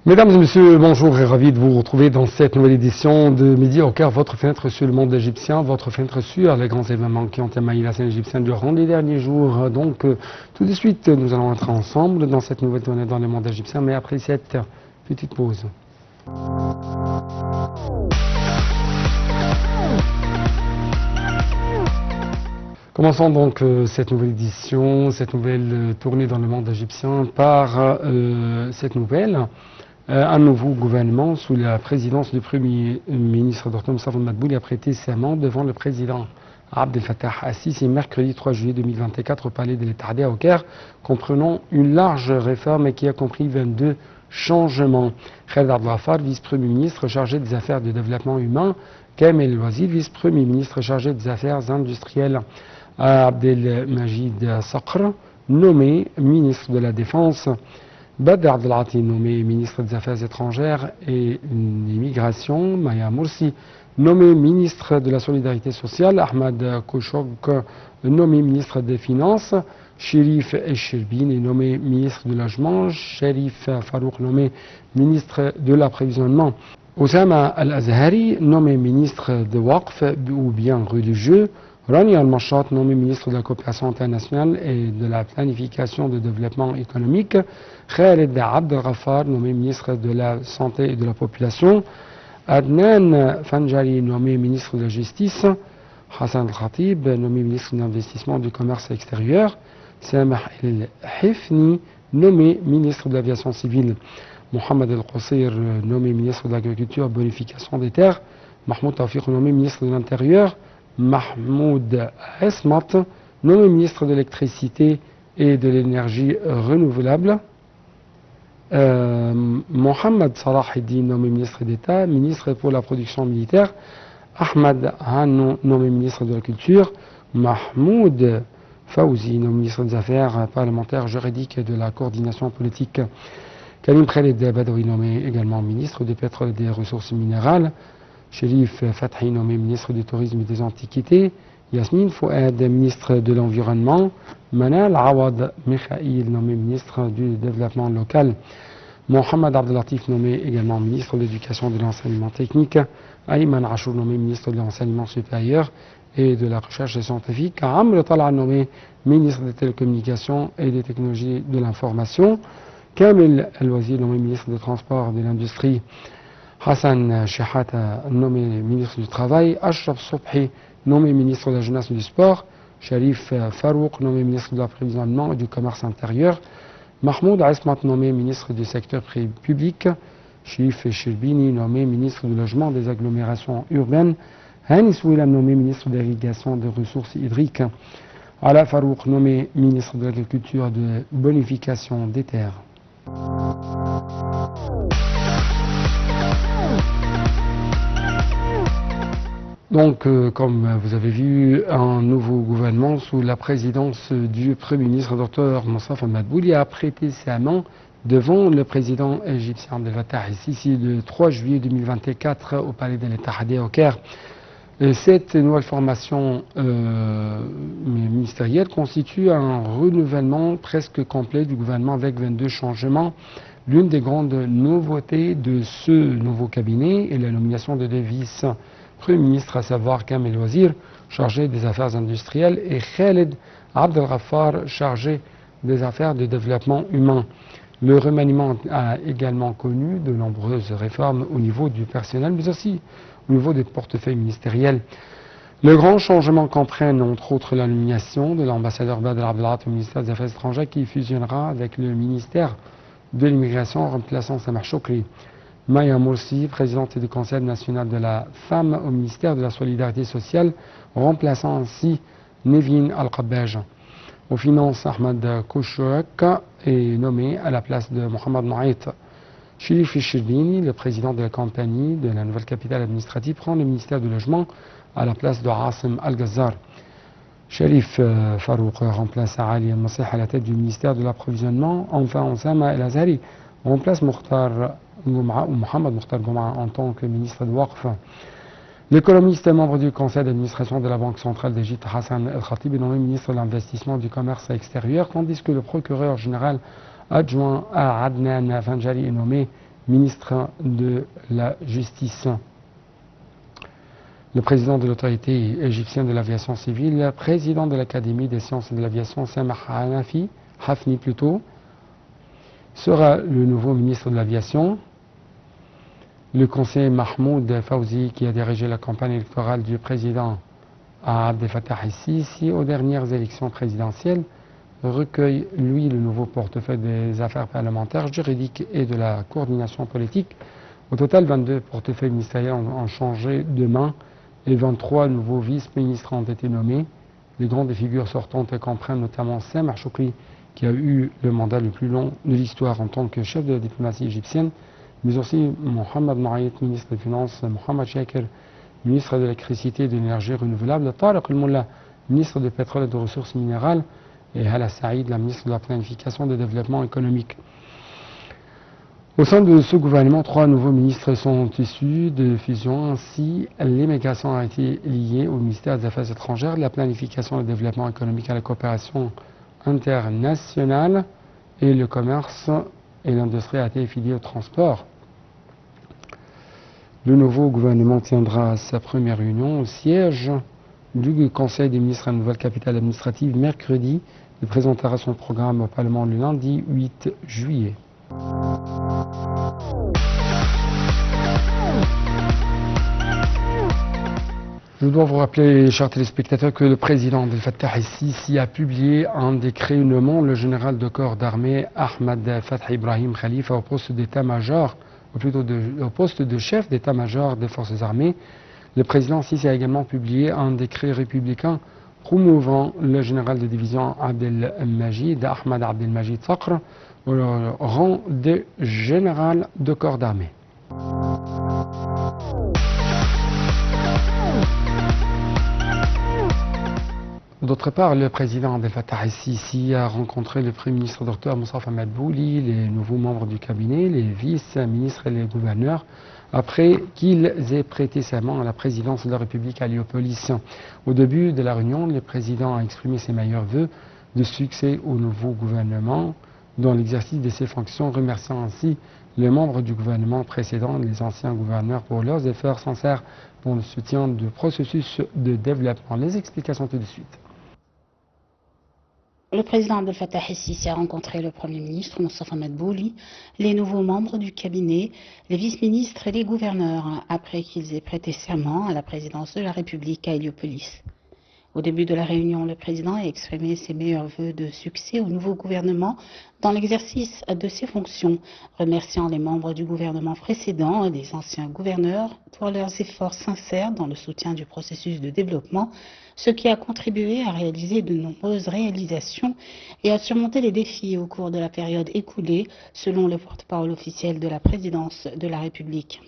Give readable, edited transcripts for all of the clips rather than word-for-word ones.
Mesdames et messieurs, bonjour et ravi de vous retrouver dans cette nouvelle édition de Midi au Caire, votre fenêtre sur le monde égyptien, votre fenêtre sur les grands événements qui ont émaillé la scène égyptienne durant les derniers jours. Donc, tout de suite, nous allons entrer ensemble dans cette nouvelle tournée dans le monde égyptien, mais après cette petite pause. Commençons donc cette nouvelle édition, cette nouvelle tournée dans le monde égyptien par cette nouvelle. Un nouveau gouvernement sous la présidence du Premier ministre Dr Moustapha Madbouli a prêté serment devant le président Abdel Fattah al-Sisi mercredi 3 juillet 2024 au palais de l'Etihadiyya au Caire, comprenant une large réforme qui a compris 22 changements. Khaled Abdel-Ghaffar, vice-premier ministre chargé des affaires de développement humain, Kamel El-Wazir, vice-premier ministre chargé des affaires industrielles, Abdelmajid Saqr, nommé ministre de la Défense, Badr Abdelati, nommé ministre des Affaires étrangères et l'immigration, Maya Moursi, nommé ministre de la Solidarité sociale, Ahmad Kouchouk, nommé ministre des Finances, Chérif Echerbini, nommé ministre du Logement, Chérif Farouk, nommé ministre de l'Approvisionnement, Oussama Al-Azhari, nommé ministre de Waqf ou bien religieux, Rani Al-Mashat, nommé ministre de la Coopération internationale et de la Planification de développement économique, Khaled Abdel-Ghaffar, nommé ministre de la Santé et de la Population, Adnan Fanjari, nommé ministre de la Justice, Hassan Al-Khatib, nommé ministre de l'Investissement et du Commerce extérieur, Samah El-Hifni, nommé ministre de l'Aviation civile, Mohamed El-Qusir, nommé ministre de l'Agriculture et Bonification des terres, Mahmoud Tawfiq, nommé ministre de l'Intérieur, Mahmoud Esmat, nommé ministre de l'électricité et de l'énergie renouvelable, Mohamed Salah Eddin, nommé ministre d'État, ministre pour la production militaire, Ahmad Hanou, nommé ministre de la Culture, Mahmoud Fawzi, nommé ministre des Affaires parlementaires, juridiques et de la coordination politique, Karim Khaled Badoui, nommé également ministre du pétrole et des ressources minérales, Chérif Fathi, nommé ministre du Tourisme et des Antiquités, Yasmine Fouad, ministre de l'Environnement, Manal Awad Mikhaïl, nommé ministre du Développement local, Mohamed Abdelatif, nommé également ministre de l'Éducation et de l'Enseignement technique, Ayman Achour, nommé ministre de l'Enseignement supérieur et de la Recherche scientifique, Amr Tal'a, nommé ministre des Télécommunications et des Technologies de l'Information, Kamel El-Wazir, nommé ministre des Transports et de l'Industrie, Hassan Shehata, nommé ministre du Travail, Ashraf Sobhi, nommé ministre de la Jeunesse et du Sport, Sharif Farouk, nommé ministre de l'Approvisionnement et du Commerce intérieur, Mahmoud Esmat, nommé ministre du secteur public, Chérif Echerbini, nommé ministre du Logement des agglomérations urbaines, Hani Souilam, nommé ministre de l'Irrigation des ressources hydriques, Ala Farouk, nommé ministre de l'Agriculture et de Bonification des terres. Donc, comme vous avez vu, un nouveau gouvernement sous la présidence du Premier ministre Dr Moustapha Madbouli a prêté serment devant le président égyptien Abdel Fattah al-Sisi le 3 juillet 2024 au palais de l'Etihadiyya au Caire. Cette nouvelle formation ministérielle constitue un renouvellement presque complet du gouvernement avec 22 changements. L'une des grandes nouveautés de ce nouveau cabinet est la nomination de deux vice-premiers ministres, à savoir Kamel El-Wazir, chargé des affaires industrielles, et Khaled Abdel-Ghaffar, chargé des affaires de développement humain. Le remaniement a également connu de nombreuses réformes au niveau du personnel, mais aussi au niveau des portefeuilles ministériels. Le grand changement comprennent entre autres la nomination de l'ambassadeur Badr Abdelati au ministère des Affaires étrangères qui fusionnera avec le ministère de l'immigration remplaçant Samah Choukri. Maya Moursi, présidente du Conseil national de la femme au ministère de la Solidarité sociale, remplaçant ainsi Nevin Al-Qabbaj. Aux finances, Ahmad Kouchouk est nommé à la place de Mohamed Naït. Chérif Echerbini, le président de la compagnie de la nouvelle capitale administrative, prend le ministère du Logement à la place de Hassim Al-Ghazar. Chérif Farouk remplace Ali Al-Masih à la tête du ministère de l'Approvisionnement. Enfin, Oussama El-Azhari remplace Mokhtar Gouma ou Mohamed Mokhtar Gouma en tant que ministre de Waqf. L'économiste et membre du conseil d'administration de la Banque centrale d'Égypte, Hassan El-Khatib, est nommé ministre de l'Investissement et du Commerce extérieur, tandis que le procureur général adjoint à Adnan Fanjari est nommé ministre de la Justice. Le président de l'autorité égyptienne de l'aviation civile, président de l'Académie des sciences de l'aviation, Samah Hafni plutôt, sera le nouveau ministre de l'aviation. Le conseiller Mahmoud Fawzi, qui a dirigé la campagne électorale du président Abdel Fattah el-Sisi aux dernières élections présidentielles, recueille, lui, le nouveau portefeuille des affaires parlementaires, juridiques et de la coordination politique. Au total, 22 portefeuilles ministériels ont changé de main et 23 nouveaux vice-ministres ont été nommés. Les grandes figures sortantes comprennent notamment Samah Choukri, qui a eu le mandat le plus long de l'histoire en tant que chef de la diplomatie égyptienne, mais aussi Mohamed Maït, ministre des Finances, Mohamed Shakir, ministre de l'électricité et de l'énergie renouvelable, Tariq El-Molla, ministre du pétrole et des ressources minérales, et Hala Saïd, la ministre de la planification et du développement économique. Au sein de ce gouvernement, 3 nouveaux ministres sont issus de fusion. Ainsi, l'immigration a été liée au ministère des Affaires étrangères, de la planification et du développement économique à la coopération internationale, et le commerce et l'industrie a été affilié au transport. Le nouveau gouvernement tiendra sa première réunion au siège du Conseil des ministres à la nouvelle capitale administrative mercredi. Il présentera son programme au Parlement le lundi 8 juillet. Je dois vous rappeler, chers téléspectateurs, que le président Abdel Fattah el-Sisi a publié un décret nommant le général de corps d'armée Ahmed Fath Ibrahim Khalifa au poste d'état-major, ou plutôt au poste de chef d'état-major des forces armées. Le président Sisi a également publié un décret républicain promouvant le général de division Abdelmajid, Ahmed Abdelmajid Sakr, au rang de général de corps d'armée. D'autre part, le président Abdel Fattah el-Sisi a rencontré le Premier ministre Dr Moustapha Madbouli, les nouveaux membres du cabinet, les vice-ministres et les gouverneurs, après qu'ils aient prêté serment à la présidence de la République à Héliopolis. Au début de la réunion, le président a exprimé ses meilleurs vœux de succès au nouveau gouvernement dans l'exercice de ses fonctions, remerciant ainsi les membres du gouvernement précédent et les anciens gouverneurs pour leurs efforts sincères pour le soutien du processus de développement. Les explications tout de suite. Le président Abdel Fattah el-Sisi a rencontré le Premier ministre Moustapha Madbouli, les nouveaux membres du cabinet, les vice-ministres et les gouverneurs, après qu'ils aient prêté serment à la présidence de la République à Héliopolis. Au début de la réunion, le président a exprimé ses meilleurs vœux de succès au nouveau gouvernement dans l'exercice de ses fonctions, remerciant les membres du gouvernement précédent et des anciens gouverneurs pour leurs efforts sincères dans le soutien du processus de développement, ce qui a contribué à réaliser de nombreuses réalisations et à surmonter les défis au cours de la période écoulée, selon le porte-parole officiel de la présidence de la République.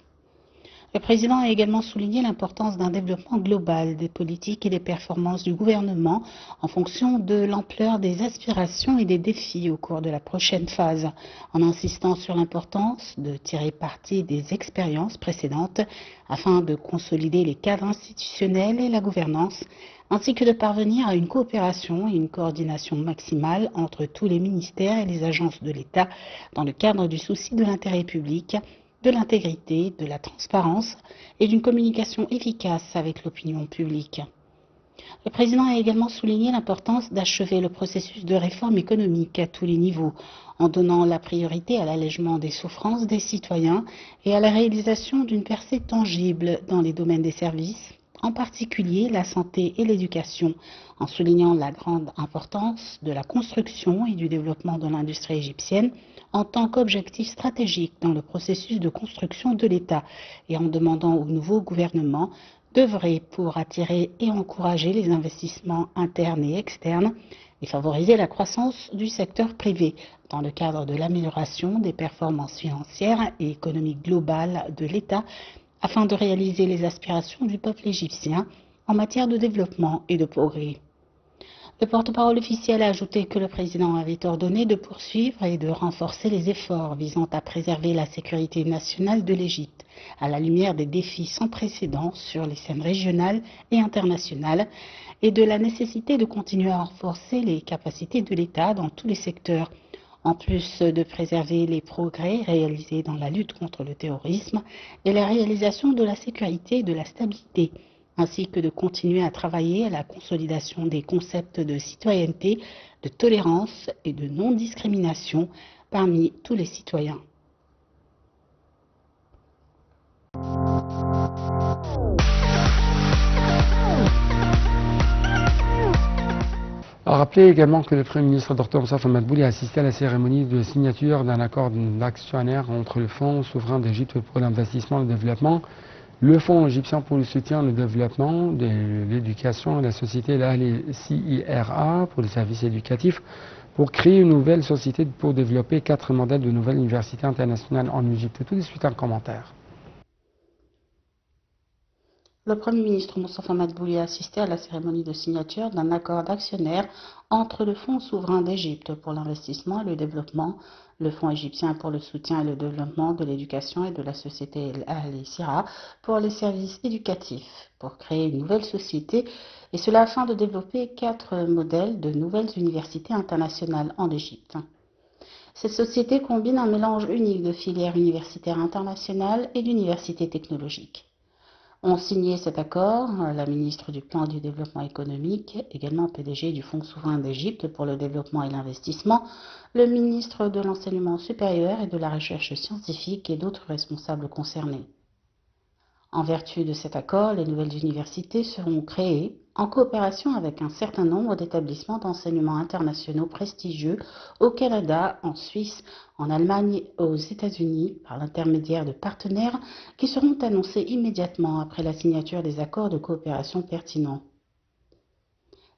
Le président a également souligné l'importance d'un développement global des politiques et des performances du gouvernement en fonction de l'ampleur des aspirations et des défis au cours de la prochaine phase, en insistant sur l'importance de tirer parti des expériences précédentes afin de consolider les cadres institutionnels et la gouvernance, ainsi que de parvenir à une coopération et une coordination maximale entre tous les ministères et les agences de l'État dans le cadre du souci de l'intérêt public, de l'intégrité, de la transparence et d'une communication efficace avec l'opinion publique. Le président a également souligné l'importance d'achever le processus de réforme économique à tous les niveaux, en donnant la priorité à l'allègement des souffrances des citoyens et à la réalisation d'une percée tangible dans les domaines des services, en particulier la santé et l'éducation, en soulignant la grande importance de la construction et du développement de l'industrie égyptienne en tant qu'objectif stratégique dans le processus de construction de l'État et en demandant au nouveau gouvernement d'œuvrer pour attirer et encourager les investissements internes et externes et favoriser la croissance du secteur privé dans le cadre de l'amélioration des performances financières et économiques globales de l'État afin de réaliser les aspirations du peuple égyptien en matière de développement et de progrès. Le porte-parole officiel a ajouté que le président avait ordonné de poursuivre et de renforcer les efforts visant à préserver la sécurité nationale de l'Égypte à la lumière des défis sans précédent sur les scènes régionales et internationales et de la nécessité de continuer à renforcer les capacités de l'État dans tous les secteurs En plus de préserver les progrès réalisés dans la lutte contre le terrorisme et la réalisation de la sécurité et de la stabilité, ainsi que de continuer à travailler à la consolidation des concepts de citoyenneté, de tolérance et de non-discrimination parmi tous les citoyens. A rappeler également que le Premier ministre Dr Moussa Mahamat a assisté à la cérémonie de signature d'un accord d'actionnaire entre le Fonds souverain d'Égypte pour l'investissement et le développement, le Fonds égyptien pour le soutien au développement de l'éducation et la société, la CIRA, pour les services éducatifs, pour créer une nouvelle société pour développer 4 modèles de nouvelles universités internationales en Égypte. Tout de suite un commentaire. Le Premier ministre Moustapha Madbouli a assisté à la cérémonie de signature d'un accord d'actionnaire entre le Fonds souverain d'Égypte pour l'investissement et le développement, le Fonds égyptien pour le soutien et le développement de l'éducation et de la société Al-Sira pour les services éducatifs, pour créer une nouvelle société, et cela afin de développer 4 modèles de nouvelles universités internationales en Égypte. Cette société combine un mélange unique de filières universitaires internationales et d'universités technologiques. Ont signé cet accord la ministre du Plan du Développement économique, également PDG du Fonds souverain d'Égypte pour le développement et l'investissement, le ministre de l'Enseignement supérieur et de la Recherche scientifique et d'autres responsables concernés. En vertu de cet accord, les nouvelles universités seront créées en coopération avec un certain nombre d'établissements d'enseignement internationaux prestigieux au Canada, en Suisse, en Allemagne et aux États-Unis par l'intermédiaire de partenaires qui seront annoncés immédiatement après la signature des accords de coopération pertinents.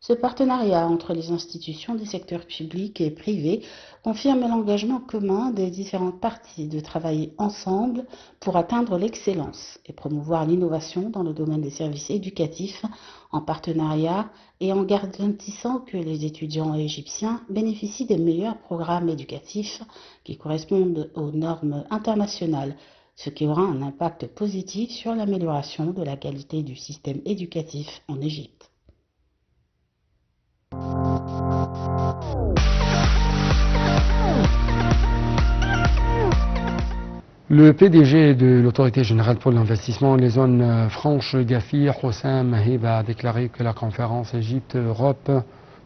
Ce partenariat entre les institutions des secteurs publics et privés confirme l'engagement commun des différentes parties de travailler ensemble pour atteindre l'excellence et promouvoir l'innovation dans le domaine des services éducatifs en partenariat et en garantissant que les étudiants égyptiens bénéficient des meilleurs programmes éducatifs qui correspondent aux normes internationales, ce qui aura un impact positif sur l'amélioration de la qualité du système éducatif en Égypte. Le PDG de l'Autorité générale pour l'investissement les zones franches, Gafi Hossam Mahib, a déclaré que la conférence Égypte-Europe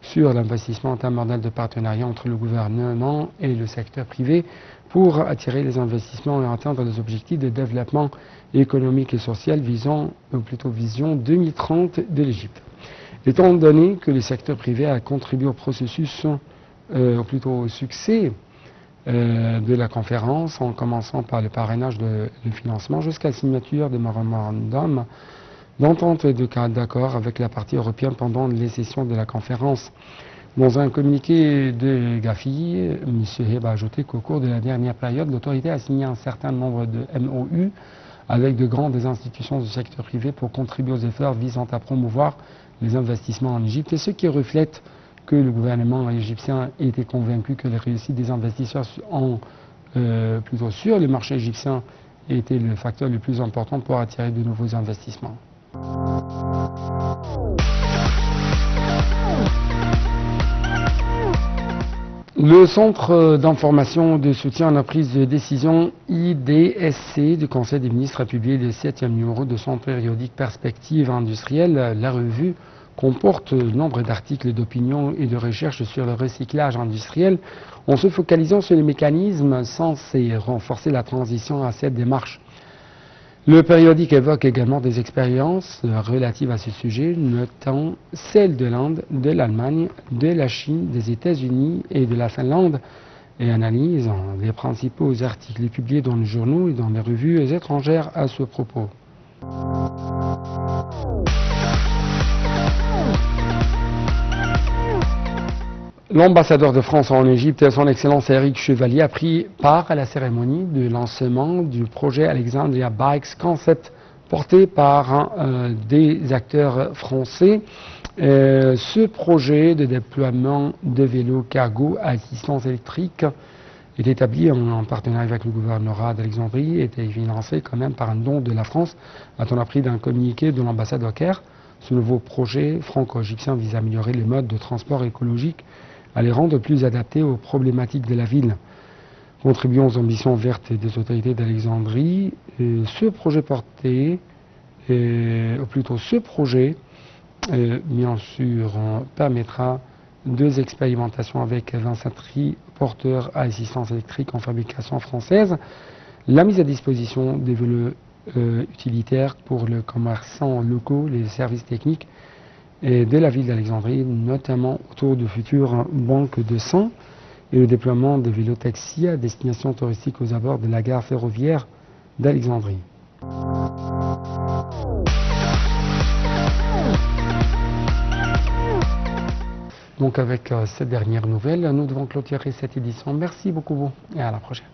sur l'investissement est un modèle de partenariat entre le gouvernement et le secteur privé pour attirer les investissements et atteindre les objectifs de développement économique et social visant, ou plutôt vision 2030 de l'Égypte. Étant donné que le secteur privé a contribué au processus, ou plutôt au succès de la conférence, en commençant par le parrainage de financement jusqu'à la signature des mémorandums d'entente et de cadre d'accord avec la partie européenne pendant les sessions de la conférence. Dans un communiqué de Gafi, M. Heb a ajouté qu'au cours de la dernière période, l'autorité a signé un certain nombre de MOU avec de grandes institutions du secteur privé pour contribuer aux efforts visant à promouvoir les investissements en Égypte, et ce qui reflète que le gouvernement égyptien était convaincu que la réussite des investisseurs plutôt sur le marché égyptien était le facteur le plus important pour attirer de nouveaux investissements. Le Centre d'information de soutien à la prise de décision IDSC du Conseil des ministres a publié le 7e numéro de son périodique Perspectives industrielles. La revue comporte nombre d'articles d'opinion et de recherche sur le recyclage industriel en se focalisant sur les mécanismes censés renforcer la transition à cette démarche. Le périodique évoque également des expériences relatives à ce sujet, notamment celles de l'Inde, de l'Allemagne, de la Chine, des États-Unis et de la Finlande, et analyse les principaux articles publiés dans les journaux et dans les revues étrangères à ce propos. L'ambassadeur de France en Égypte, son Excellence Éric Chevalier, a pris part à la cérémonie de lancement du projet Alexandria Bikes Concept, porté par des acteurs français. Ce projet de déploiement de vélos cargo à assistance électrique est établi en partenariat avec le gouvernorat d'Alexandrie et était financé quand même par un don de la France, a-t-on appris d'un communiqué de l'ambassade au Caire. Ce nouveau projet franco-égyptien vise à améliorer les modes de transport écologique à les rendre plus adaptés aux problématiques de la ville. Contribuant aux ambitions vertes des autorités d'Alexandrie, ce projet bien sûr, permettra 2 expérimentations avec 27 triporteurs à assistance électrique en fabrication française, la mise à disposition des vélos utilitaires pour les commerçants locaux, les services techniques de la ville d'Alexandrie, notamment autour de futures banques de sang, et le déploiement de vélos taxis à destination touristique aux abords de la gare ferroviaire d'Alexandrie. Donc avec cette dernière nouvelle, nous devons clôturer cette édition. Merci beaucoup et à la prochaine.